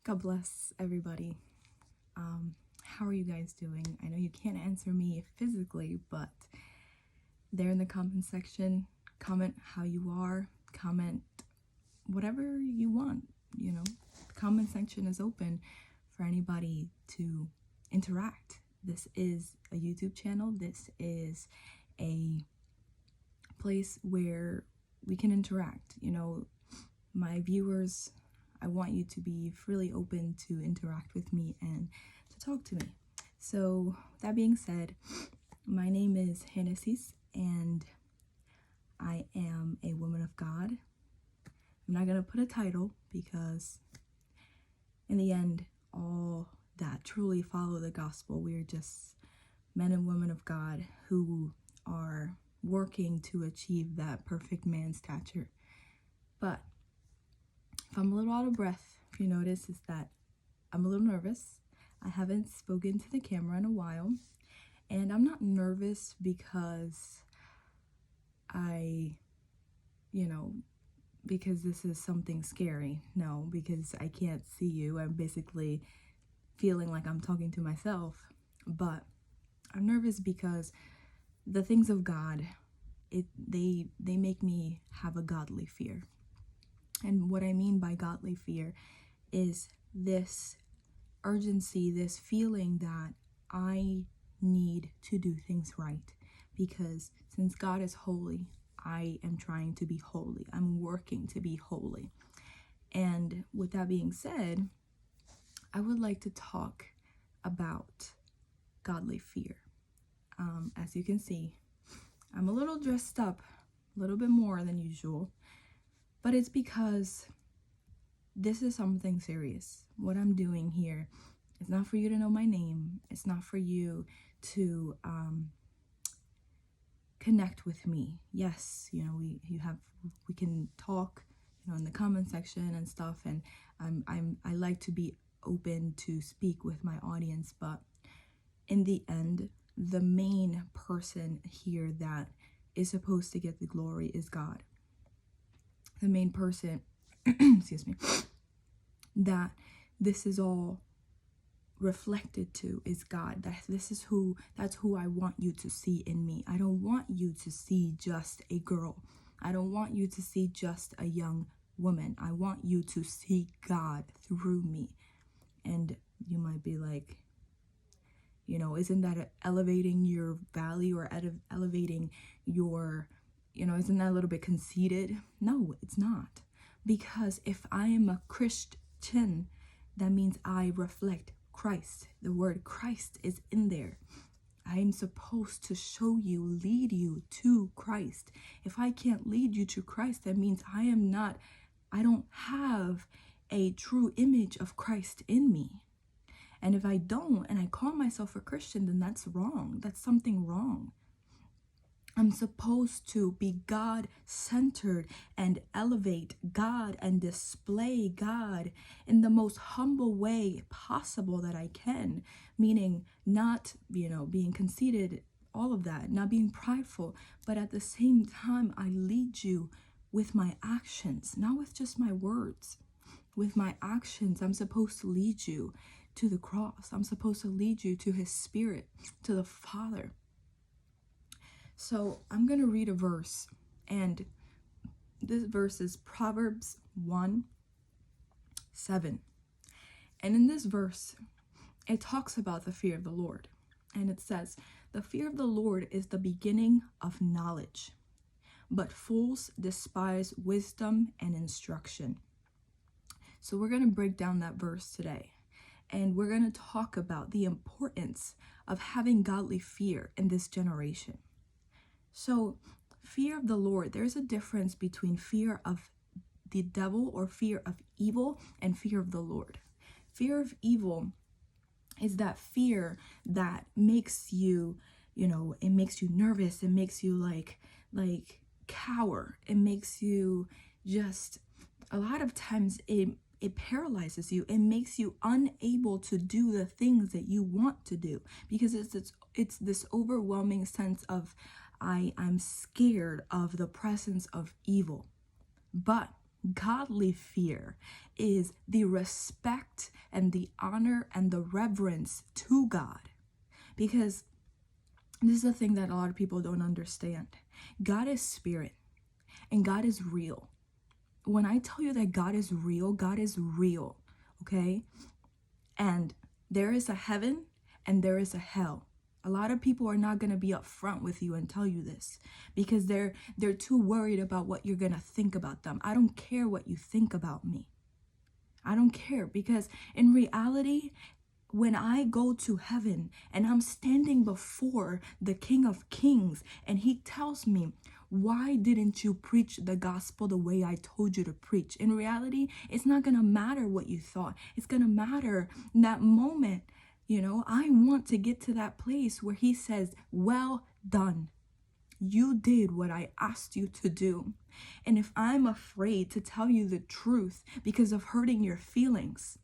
God bless everybody. How are you guys doing? I know you can't answer me physically, but there in the comment section, comment how you are, comment whatever you want, The comment section is open for anybody to interact. This is a YouTube channel. This is a place where we can interact. My viewers, I want you to be freely open to interact with me and to talk to me. So that being said, my name is Genesis and I am a woman of God. I'm not going to put a title because in the end, all that truly follow the gospel, we're just men and women of God who are working to achieve that perfect man stature. But if I'm a little out of breath, if you notice, is that I'm a little nervous. I haven't spoken to the camera in a while, and I'm not nervous because because this is something scary. No, because I can't see you. I'm basically feeling like I'm talking to myself, but I'm nervous because the things of God, they make me have a godly fear. And what I mean by godly fear is this urgency, this feeling that I need to do things right. Because since God is holy, I am trying to be holy. I'm working to be holy. And with that being said, I would like to talk about godly fear. As you can see, I'm a little dressed up, a little bit more than usual. But it's because this is something serious. What I'm doing here is not for you to know my name. It's not for you to connect with me. Yes, we can talk, in the comment section and stuff. And I like to be open to speak with my audience. But in the end, the main person here that is supposed to get the glory is God. The main person, excuse me, that this is all reflected to is God. That's who I want you to see in me. I don't want you to see just a girl. I don't want you to see just a young woman. I want you to see God through me. And you might be like, isn't that elevating your value or elevating your, isn't that a little bit conceited? No, it's not. Because if I am a Christian, that means I reflect Christ. The word Christ is in there. I am supposed to show you, lead you to Christ. If I can't lead you to Christ, that means I don't have a true image of Christ in me. And if I don't, and I call myself a Christian, then that's wrong. That's something wrong. I'm supposed to be God-centered and elevate God and display God in the most humble way possible that I can. Meaning not, being conceited, all of that, not being prideful. But at the same time, I lead you with my actions, not with just my words. With my actions, I'm supposed to lead you to the cross. I'm supposed to lead you to his Spirit, to the Father. So I'm going to read a verse, and this verse is Proverbs 1:7. And in this verse, it talks about the fear of the Lord. And it says, "The fear of the Lord is the beginning of knowledge, but fools despise wisdom and instruction." So we're going to break down that verse today. And we're going to talk about the importance of having godly fear in this generation. So, fear of the Lord, there's a difference between fear of the devil or fear of evil and fear of the Lord. Fear of evil is that fear that makes you, it makes you nervous. It makes you like cower. It makes you just, a lot of times it paralyzes you. It makes you unable to do the things that you want to do because it's this overwhelming sense of I'm scared of the presence of evil. But Godly fear is the respect and the honor and the reverence to God. Because this is the thing that a lot of people don't understand. God is spirit and God is real. When I tell you that God is real, okay? And there is a heaven and there is a hell. A lot of people are not going to be upfront with you and tell you this because they're too worried about what you're going to think about them. I don't care what you think about me. I don't care, because in reality, when I go to heaven and I'm standing before the King of Kings and he tells me, why didn't you preach the gospel the way I told you to preach? In reality, it's not going to matter what you thought. It's going to matter in that moment. I want to get to that place where he says, well done. You did what I asked you to do. And if I'm afraid to tell you the truth because of hurting your feelings,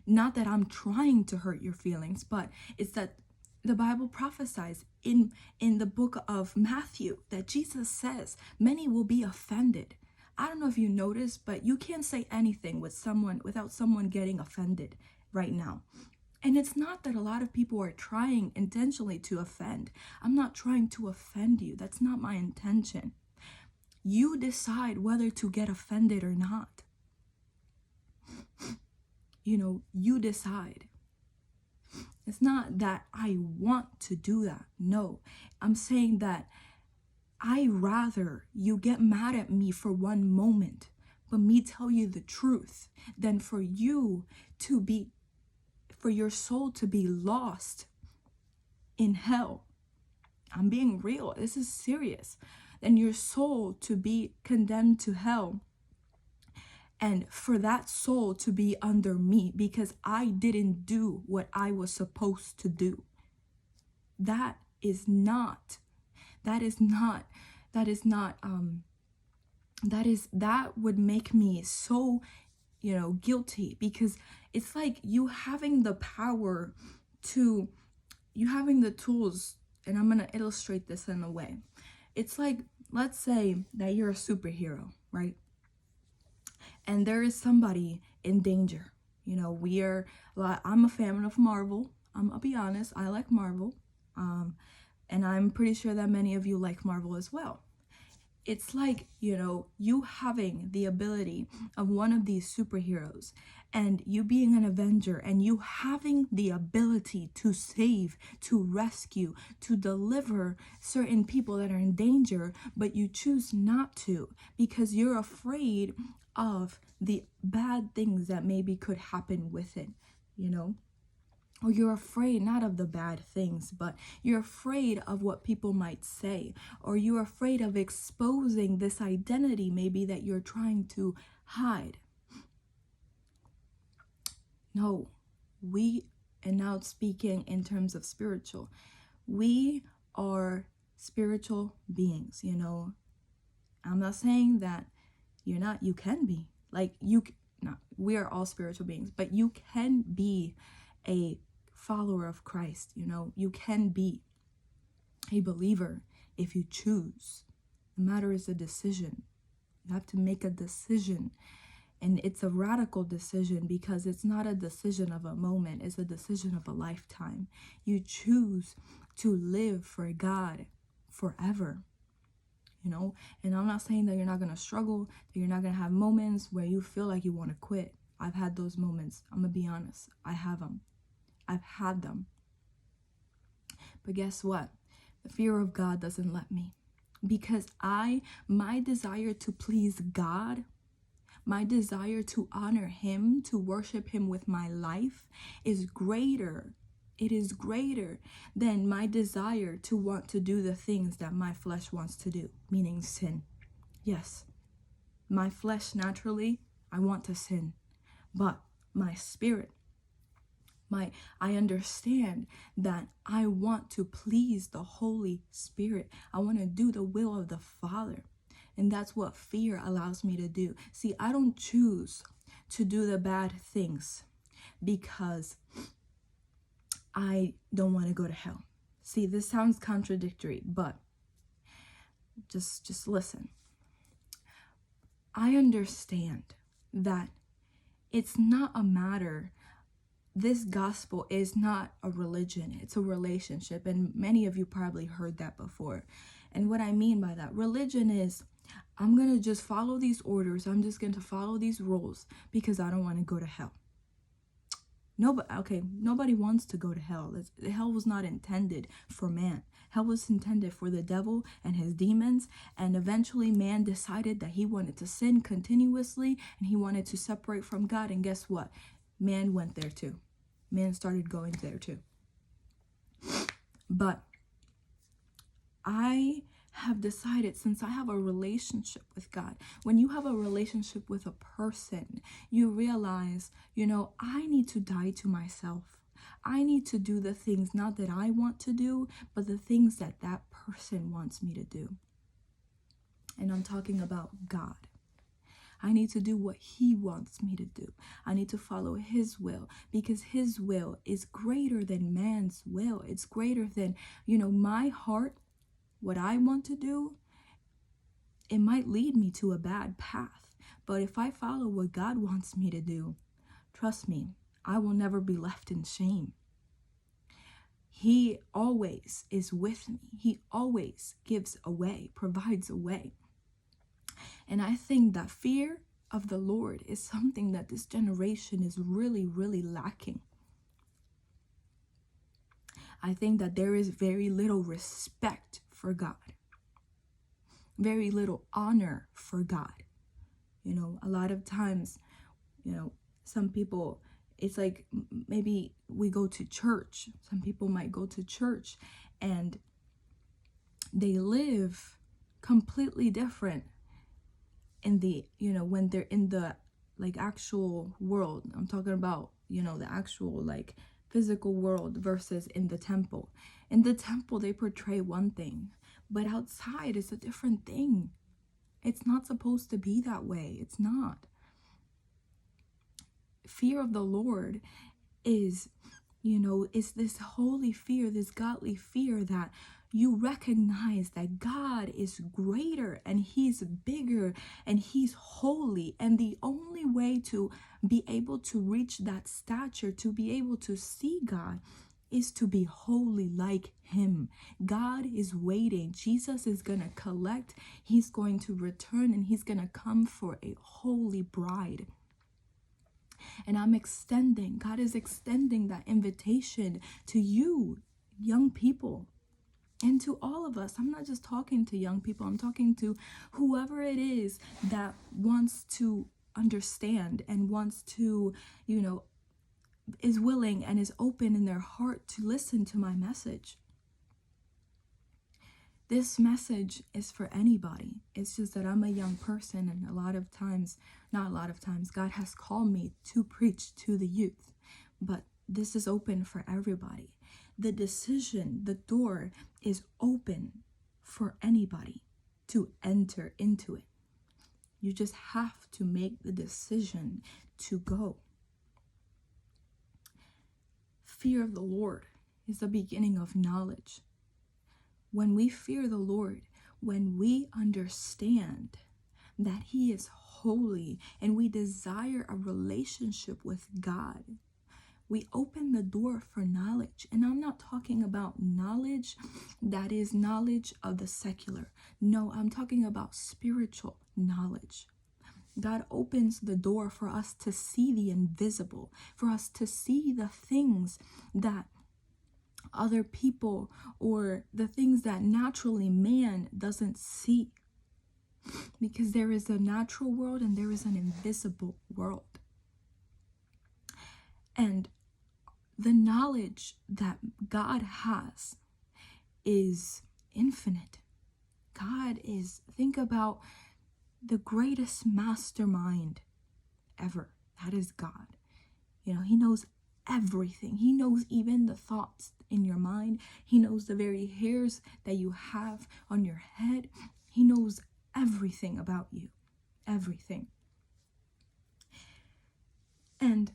not that I'm trying to hurt your feelings, but it's that the Bible prophesies in the book of Matthew that Jesus says many will be offended. I don't know if you noticed, but you can't say anything without someone getting offended right now. And it's not that a lot of people are trying intentionally to offend. I'm not trying to offend you. That's not my intention. You decide whether to get offended or not. You decide. It's not that I want to do that. No, I'm saying that I rather you get mad at me for one moment, but me tell you the truth, than for your soul to be lost in hell. I'm being real. This is serious. Than your soul to be condemned to hell. And for that soul to be under me because I didn't do what I was supposed to do. That would make me so, guilty, because it's like you having the power to, you having the tools, and I'm going to illustrate this in a way. It's like, let's say that you're a superhero, right? And there is somebody in danger. I'm a fan of Marvel. I'll be honest, I like Marvel. And I'm pretty sure that many of you like Marvel as well. It's like, you having the ability of one of these superheroes and you being an Avenger and you having the ability to save, to rescue, to deliver certain people that are in danger, but you choose not to because you're afraid of the bad things that maybe could happen with it, Or you're afraid not of the bad things, but you're afraid of what people might say. Or you're afraid of exposing this identity maybe that you're trying to hide. No, and now speaking in terms of spiritual, we are spiritual beings, I'm not saying that you're not, you can be. We are all spiritual beings, but you can be a follower of Christ, you can be a believer if you choose. The matter is a decision. You have to make a decision, and it's a radical decision because it's not a decision of a moment, it's a decision of a lifetime. You choose to live for God forever, and I'm not saying that you're not going to struggle, that you're not going to have moments where you feel like you want to quit. I've had those moments. I'm going to be honest. I've had them. But guess what? The fear of God doesn't let me. Because my desire to please God, my desire to honor him, to worship him with my life is greater. It is greater than my desire to want to do the things that my flesh wants to do, meaning sin. Yes, my flesh naturally, I want to sin. But my spirit, I understand that I want to please the Holy Spirit. I want to do the will of the Father. And that's what fear allows me to do. See, I don't choose to do the bad things because I don't want to go to hell. See, this sounds contradictory, but just listen. I understand that it's not a matter, this gospel is not a religion, it's a relationship. And many of you probably heard that before. And what I mean by that, religion is, I'm going to just follow these orders. I'm just going to follow these rules because I don't want to go to hell. Nobody wants to go to hell. Hell was not intended for man. Hell was intended for the devil and his demons. And eventually man decided that he wanted to sin continuously and he wanted to separate from God. And guess what? Man went there too. Man started going there too. But I have decided, since I have a relationship with God, when you have a relationship with a person, you realize, I need to die to myself. I need to do the things not that I want to do, but the things that that person wants me to do. And I'm talking about God. I need to do what he wants me to do. I need to follow his will, because his will is greater than man's will. It's greater than, my heart. What I want to do, it might lead me to a bad path. But if I follow what God wants me to do, trust me, I will never be left in shame. He always is with me. He always gives a way, provides a way. And I think that fear of the Lord is something that this generation is really, really lacking. I think that there is very little respect for God. Very little honor for God. A lot of times, some people, it's like maybe we go to church. Some people might go to church and they live completely different in the, when they're in the actual world. I'm talking about, the actual physical world versus in the temple. In the temple, they portray one thing, but outside is a different thing. It's not supposed to be that way. It's not. Fear of the Lord is, is this holy fear, this godly fear that you recognize that God is greater and he's bigger and he's holy. And the only way to be able to reach that stature, to be able to see God, is to be holy like him. God is waiting. Jesus is going to collect. He's going to return and he's going to come for a holy bride. And God is extending that invitation to you, young people. And to all of us. I'm not just talking to young people. I'm talking to whoever it is that wants to understand and wants to, is willing and is open in their heart to listen to my message. This message is for anybody. It's just that I'm a young person, and not a lot of times, God has called me to preach to the youth. But this is open for everybody. The decision, the door is open for anybody to enter into it. You just have to make the decision to go. Fear of the Lord is the beginning of knowledge. When we fear the Lord, when we understand that he is holy and we desire a relationship with God, we open the door for knowledge. And I'm not talking about knowledge that is knowledge of the secular. No, I'm talking about spiritual knowledge. God opens the door for us to see the invisible, for us to see the things that other people, or the things that naturally man doesn't see. Because there is a natural world and there is an invisible world. And the knowledge that God has is infinite. Think about the greatest mastermind ever. That is God. He knows everything. He knows even the thoughts in your mind. He knows the very hairs that you have on your head. He knows everything about you. Everything. And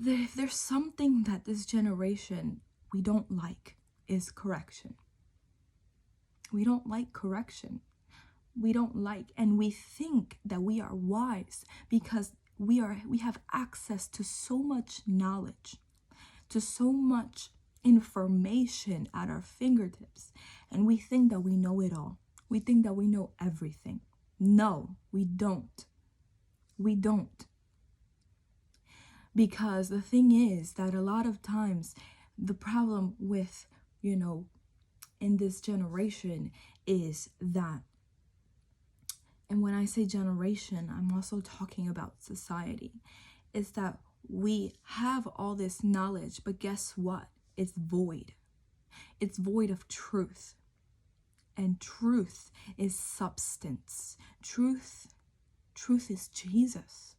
if there's something that this generation we don't like, is correction. We don't like correction. we don't like, and we think that we are wise because we have access to so much knowledge, to so much information at our fingertips, and we think that we know it all. We think that we know everything. No, we don't. We don't. Because the thing is that a lot of times the problem with, in this generation is that, and when I say generation, I'm also talking about society, is that we have all this knowledge, but guess what? It's void. It's void of truth. And truth is substance. Truth is Jesus.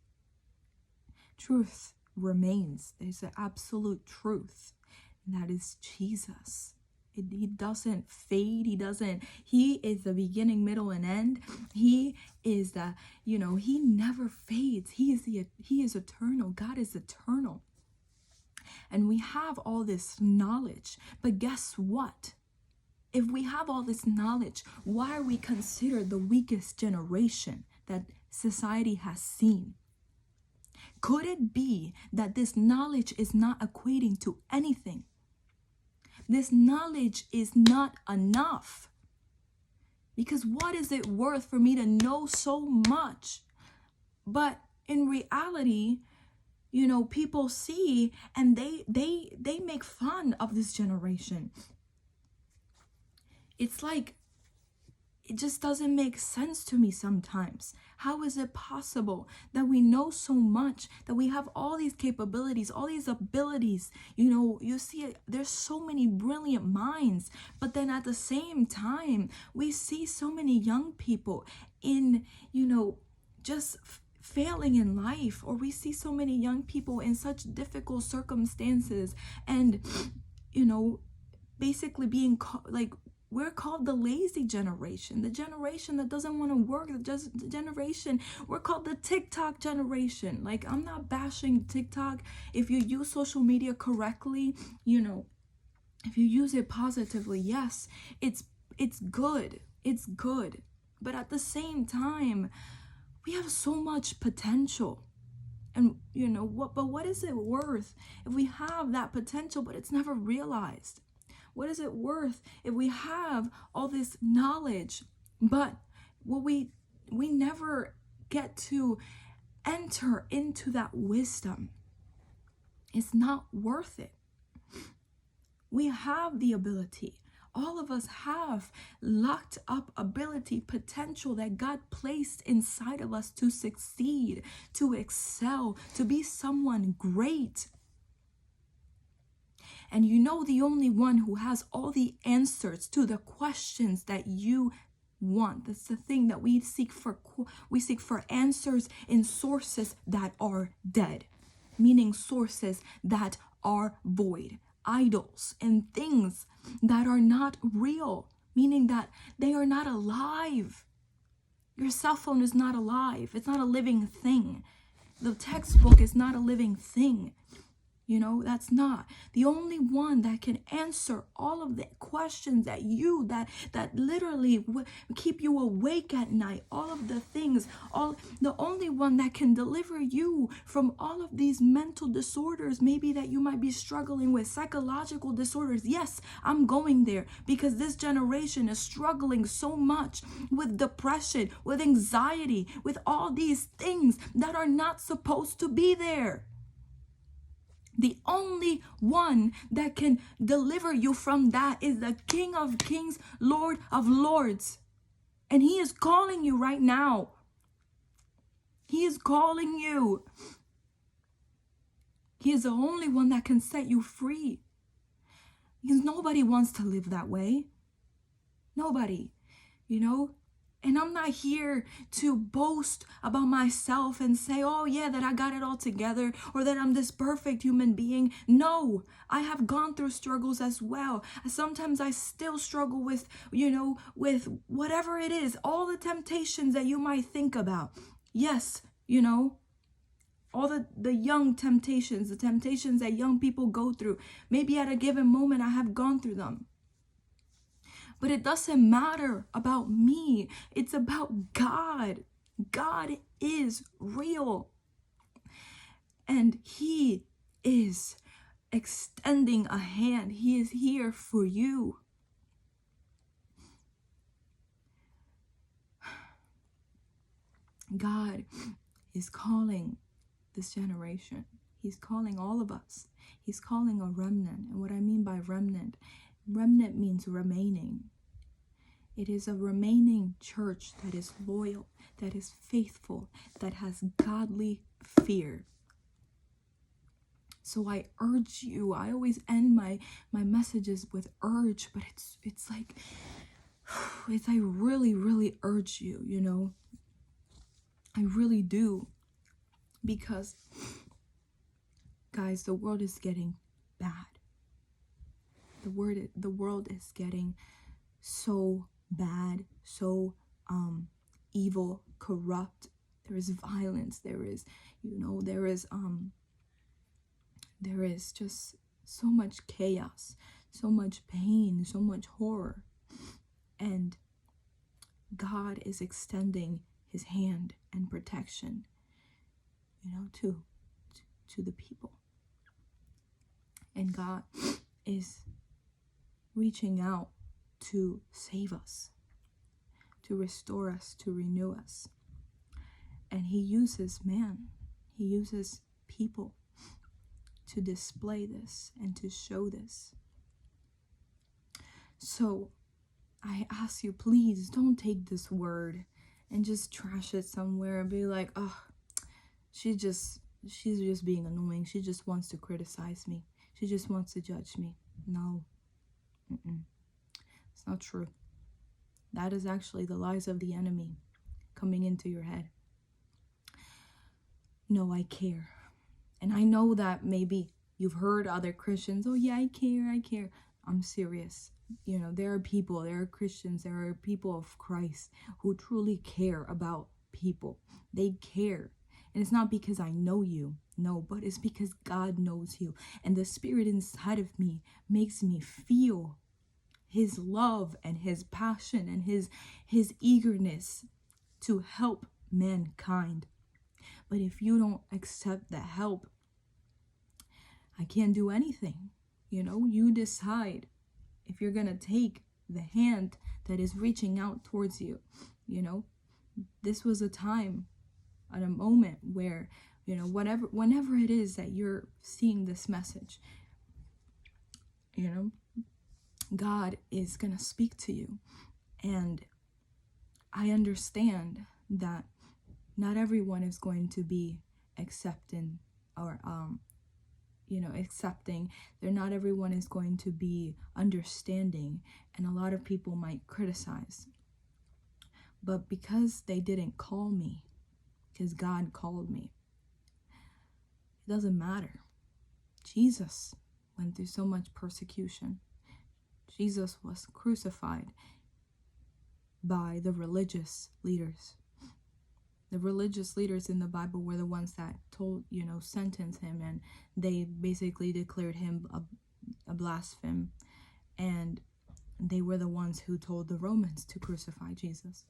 Truth remains. There's an absolute truth, and that is Jesus. He doesn't fade. He is the beginning, middle, and end. He is the, he never fades. He is eternal. God is eternal. And we have all this knowledge, but guess what? If we have all this knowledge, why are we considered the weakest generation that society has seen? Could it be that this knowledge is not equating to anything? This knowledge is not enough. Because what is it worth for me to know so much? But in reality, people see and they make fun of this generation. It's like, it just doesn't make sense to me sometimes. How is it possible that we know so much, that we have all these capabilities, all these abilities? You see it, there's so many brilliant minds, but then at the same time, we see so many young people in, just failing in life, or we see so many young people in such difficult circumstances and, basically being we're called the lazy generation, the generation that doesn't want to work, the generation, we're called the TikTok generation. Like, I'm not bashing TikTok. If you use social media correctly, if you use it positively, yes, it's good. It's good. But at the same time, we have so much potential. And what is it worth if we have that potential, but it's never realized? What is it worth if we have all this knowledge, but we never get to enter into that wisdom? It's not worth it. We have the ability. All of us have locked up ability, potential that God placed inside of us to succeed, to excel, to be someone great. And the only one who has all the answers to the questions that you want. That's the thing that we seek for. We seek for answers in sources that are dead, meaning sources that are void, idols and things that are not real, meaning that they are not alive. Your cell phone is not alive. It's not a living thing. The textbook is not a living thing. That's not. The only one that can answer all of the questions that literally keep you awake at night, all of the things, the only one that can deliver you from all of these mental disorders, maybe that you might be struggling with, psychological disorders. Yes, I'm going there because this generation is struggling so much with depression, with anxiety, with all these things that are not supposed to be there. The only one that can deliver you from that is the King of Kings, Lord of Lords. And he is calling you right now. He is calling you. He is the only one that can set you free. Because nobody wants to live that way. Nobody, And I'm not here to boast about myself and say, oh yeah, that I got it all together, or that I'm this perfect human being. No, I have gone through struggles as well. Sometimes I still struggle with, with whatever it is, all the temptations that you might think about. Yes, all the young temptations, the temptations that young people go through. Maybe at a given moment I have gone through them. But it doesn't matter about me. It's about God. God is real. And He is extending a hand. He is here for you. God is calling this generation. He's calling all of us. He's calling a remnant. And what I mean by remnant means remaining. It is a remaining church that is loyal, that is faithful, that has godly fear. So I urge you, I always end my messages with urge, but it's like I really, really urge you, you know. I really do. Because, guys, the world is getting bad. The world is getting so bad, so evil, corrupt. There is violence. There is just so much chaos, so much pain, so much horror. And God is extending His hand and protection, you know, to the people. And God is reaching out to save us, to restore us, to renew us. And He uses man, He uses people to display this and to show this. So I ask you, please don't take this word and just trash it somewhere and be like, oh, she's just being annoying. She just wants to criticize me. She just wants to judge me. No. It's not true. That is actually the lies of the enemy coming into your head. No, I care. And I know that maybe you've heard other Christians, oh yeah, I care. I'm serious. You know, there are Christians, there are people of Christ who truly care about people. They care. And it's not because I know you, no, but it's because God knows you. And the Spirit inside of me makes me feel His love and His passion and His eagerness to help mankind. But if you don't accept the help, I can't do anything. You know, you decide if you're going to take the hand that is reaching out towards you. You know, this was a time and a moment where, you know, whenever it is that you're seeing this message, you know, God is going to speak to you. And I understand that not everyone is going to be accepting. Not everyone is going to be understanding, and a lot of people might criticize. But because they didn't call me, because God called me, it doesn't matter. Jesus went through so much persecution. Jesus was crucified by the religious leaders. The religious leaders in the Bible were the ones that sentenced him, and they basically declared him a blasphemy. And they were the ones who told the Romans to crucify Jesus.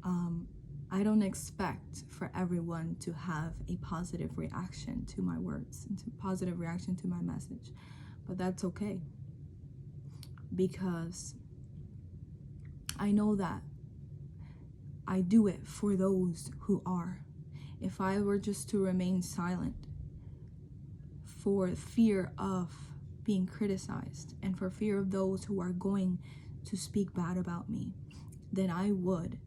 I don't expect for everyone to have a positive reaction to my words and a positive reaction to my message, but that's okay, because I know that I do it for those who are. If I were just to remain silent for fear of being criticized and for fear of those who are going to speak bad about me, then I would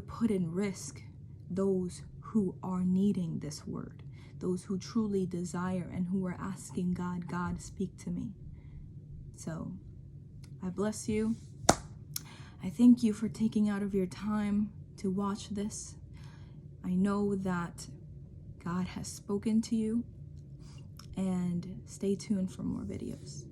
put in risk those who are needing this word, those who truly desire and who are asking God, speak to me. So I bless you. I thank you for taking out of your time to watch this. I know that God has spoken to you, and stay tuned for more videos.